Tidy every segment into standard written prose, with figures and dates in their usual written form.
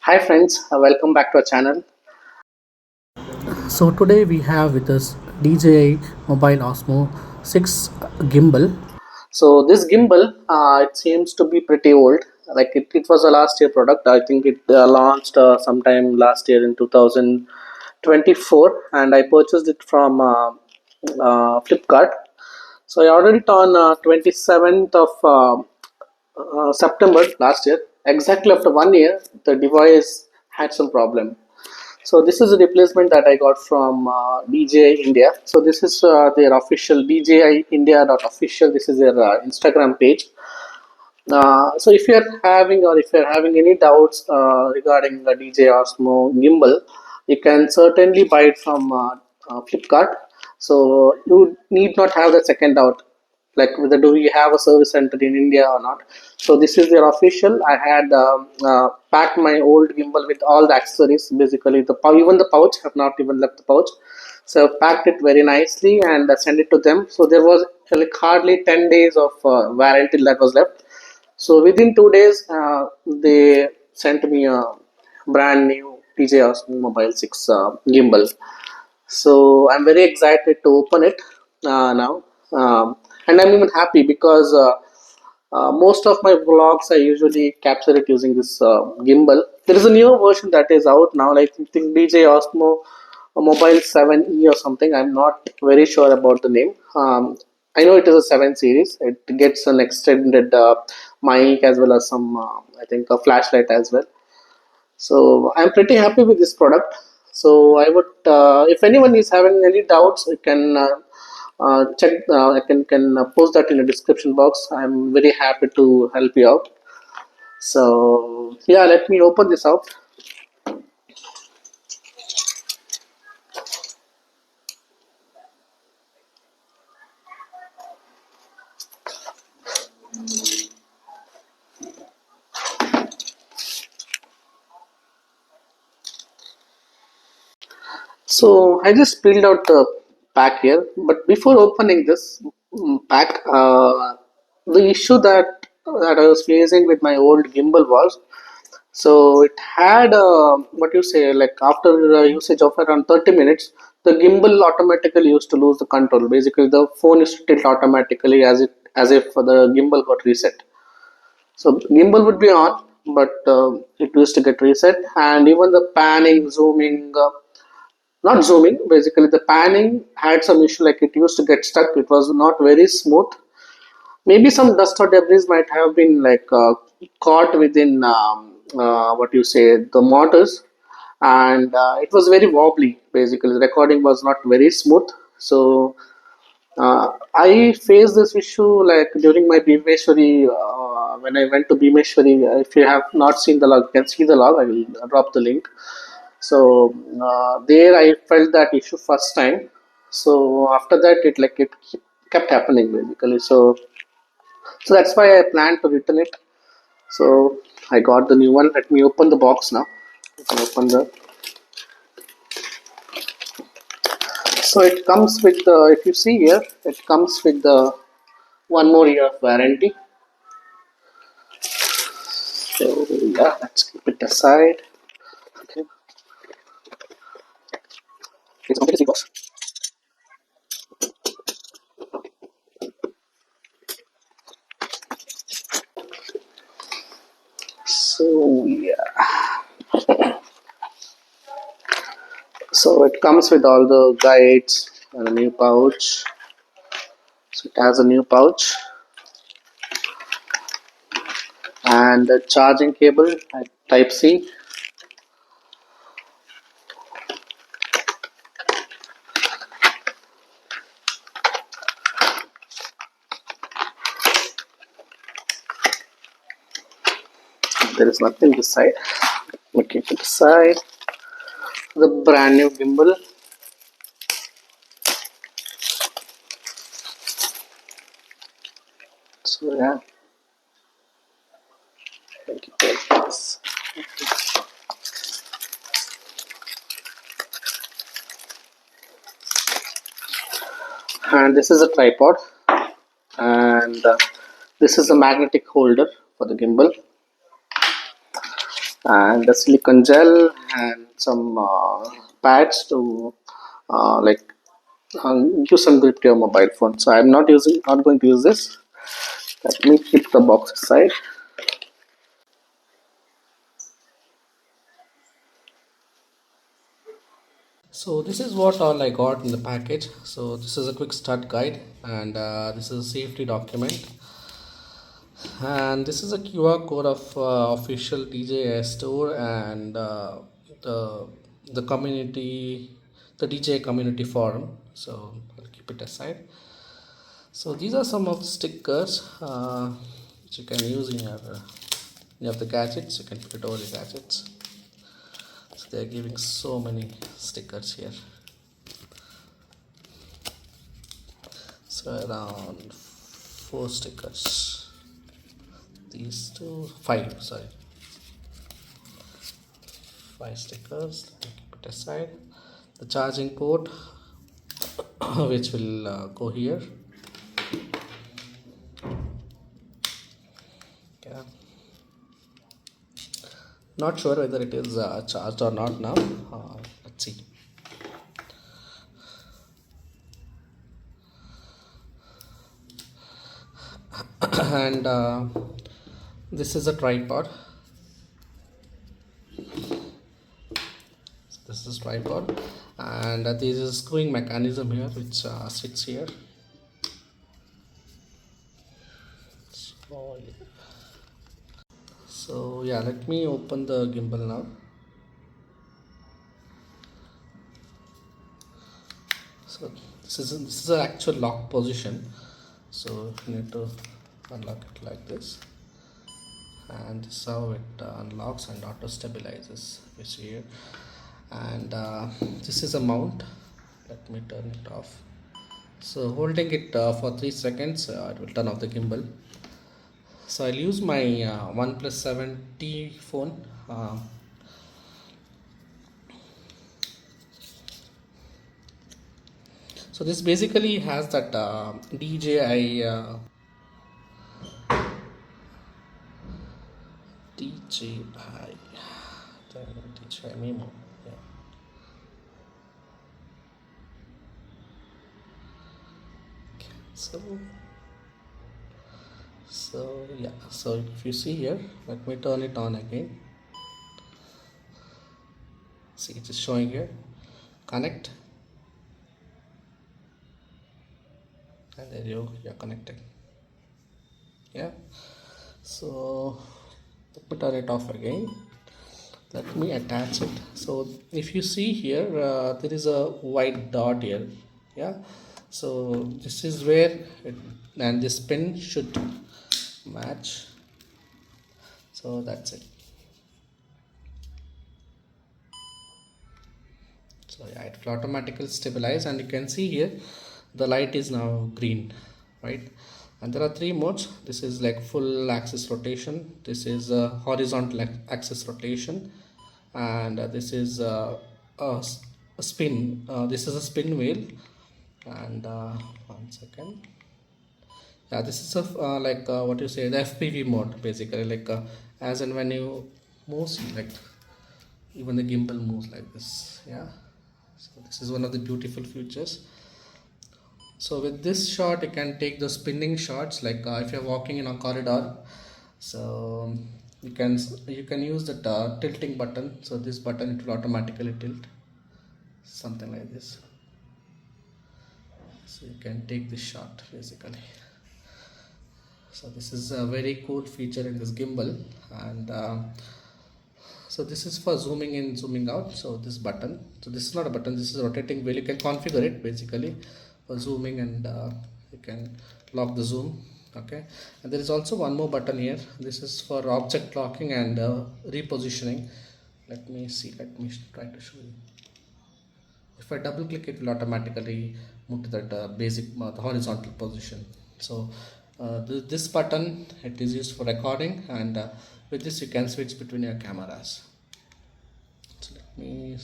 Hi friends, welcome back to our channel. So today we have with us DJI Mobile Osmo 6 gimbal. So this gimbal, it seems to be pretty old. Like it was a last year product. I think it launched sometime last year in 2024, and I purchased it from Flipkart. So I ordered it on 27th of September last year. Exactly after 1 year, the device had some problem. So this is a replacement that I got from DJI India. So this is their official DJI India official. This is their Instagram page. So if you're having any doubts regarding the DJI Osmo gimbal, you can certainly buy it from Flipkart. So you need not have the second doubt, like whether do we have a service center in India or not. So this is their official. I had packed my old gimbal with all the accessories, basically even the pouch. Have not even left the pouch. So I packed it very nicely and sent it to them. So there was like hardly 10 days of warranty that was left. So within 2 days, they sent me a brand new DJI Osmo Mobile 6 gimbal. So I'm very excited to open it now, and I'm even happy because most of my vlogs I usually capture it using this gimbal. There is a newer version that is out now, like I think DJI Osmo Mobile 7E or something. I'm not very sure about the name. I know it is a 7 series. It gets an extended mic as well as some, I think, a flashlight as well. So I'm pretty happy with this product. So I would, if anyone is having any doubts, you can check. I can post that in the description box. I'm very happy to help you out. So yeah, let me open this out. So I just peeled out the pack here, but before opening this pack, the issue that I was facing with my old gimbal was, so it had what you say, like after usage of around 30 minutes, the gimbal automatically used to lose the control. Basically, the phone used to tilt automatically as if the gimbal got reset. So gimbal would be on, but it used to get reset, and even the panning, zooming. Not zooming, basically the panning had some issue, like it used to get stuck. It was not very smooth. Maybe some dust or debris might have been like caught within what you say, the motors, and it was very wobbly. Basically the recording was not very smooth. So I faced this issue like during my Bhimeshwari, when I went to Bhimeshwari. If you have not seen the log, you can see the log. I will drop the link. So there I felt that issue first time. So after that, it kept happening basically. So that's why I planned to return it. So I got the new one. Let me open the box now. You can open the. So it comes with the. If you see here, it comes with the 1 more year of warranty. So yeah, let's keep it aside. Okay, it's open the box. So yeah, so it comes with all the guides and a new pouch. So it has a new pouch and a charging cable at Type C. There is nothing this side. We keep it aside. The brand new gimbal. So yeah, keep it like this. And this is a tripod, and this is a magnetic holder for the gimbal. and the silicone gel and some pads to like give some grip to your mobile phone. So I'm not going to use this. Let me keep the box aside. So this is what all I got in the package. So this is a quick start guide, and this is a safety document, and this is a QR code of official DJI store and the the community, the DJI community forum. So I'll keep it aside. So these are some of the stickers which you can use in your the gadgets. You can put it over the gadgets. So they are giving so many stickers here. So around 4 stickers. These two, five. Sorry, 5 stickers. Keep it aside. The charging port, which will go here. Yeah. Not sure whether it is charged or not now. Let's see. And this is a tripod. This is tripod, and there is a screwing mechanism here which sits here. So yeah, let me open the gimbal now. So this is an actual lock position. So you need to unlock it like this, and this is how it unlocks and auto stabilizes. You see here, and this is a mount. Let me turn it off. So holding it for 3 seconds, it will turn off the gimbal. So I'll use my OnePlus 7T phone. So this basically has that DJI DJI Memo. Yeah. So yeah, so if you see here, let me turn it on again. See, it is showing here, connect, and there you're connected. Yeah. So let me turn it off again. Let me attach it. So if you see here, there is a white dot here. Yeah. So this is where it, and this pin should match. So that's it. So yeah, it will automatically stabilize, and you can see here the light is now green, right? And there are 3 modes. This is like full axis rotation, this is horizontal axis rotation, and this is a spin, this is a spin wheel. And 1 second. Yeah, this is a like what you say, the FPV mode, basically, like as and when you move, like even the gimbal moves like this. Yeah. So this is one of the beautiful features. So with this shot you can take the spinning shots, like if you're walking in a corridor. So you can use that tilting button. So this button, it will automatically tilt, something like this. So you can take this shot basically. So this is a very cool feature in this gimbal. And so this is for zooming in, zooming out. So this button, so this is not a button, this is a rotating wheel. You can configure it basically for zooming, and you can lock the zoom. Okay. And there is also one more button here. This is for object locking and repositioning. Let me see, let me try to show you. If I double click, it will automatically move to that basic the horizontal position. So this button, it is used for recording, and with this you can switch between your cameras. So let me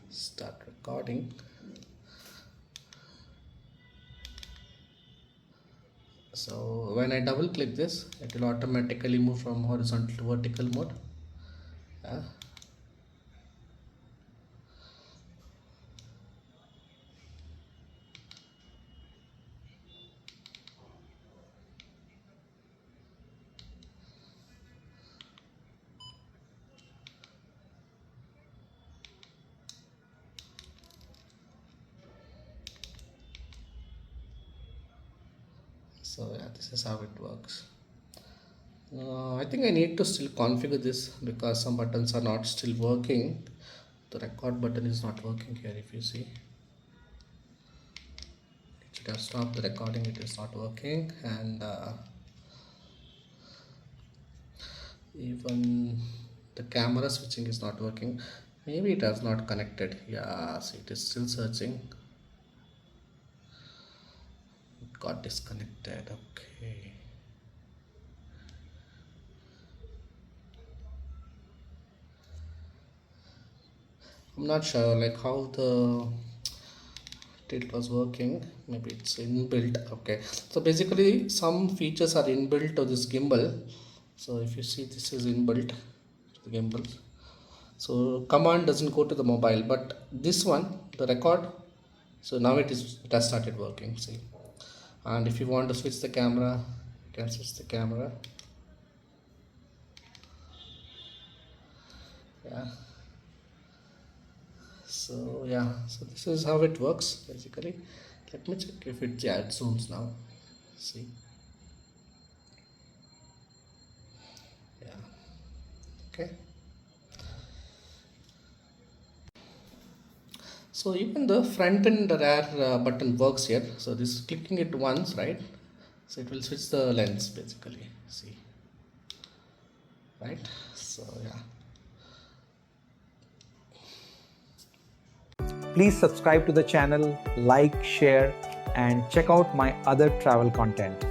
start recording. So when I double click this, it will automatically move from horizontal to vertical mode, Yeah. So yeah, this is how it works. I think I need to still configure this because some buttons are not still working. The record button is not working here. If you see, it should have stopped the recording. It is not working, and even the camera switching is not working. Maybe it has not connected. Yeah, see, it is still searching. It got disconnected. Okay. I'm not sure like how the it was working. Maybe it's inbuilt. Okay, so basically some features are inbuilt to this gimbal. So if you see, this is inbuilt to the gimbal. So command doesn't go to the mobile, but this one, the record, so now it has started working. See, and if you want to switch the camera, you can switch the camera. Yeah, so yeah, so this is how it works basically. Let me check if it, yeah, it zooms now. See, yeah, okay. So even the front and the rear button works here. So this clicking it once, right? So it will switch the lens basically. See, right? So yeah. Please subscribe to the channel, like, share, and check out my other travel content.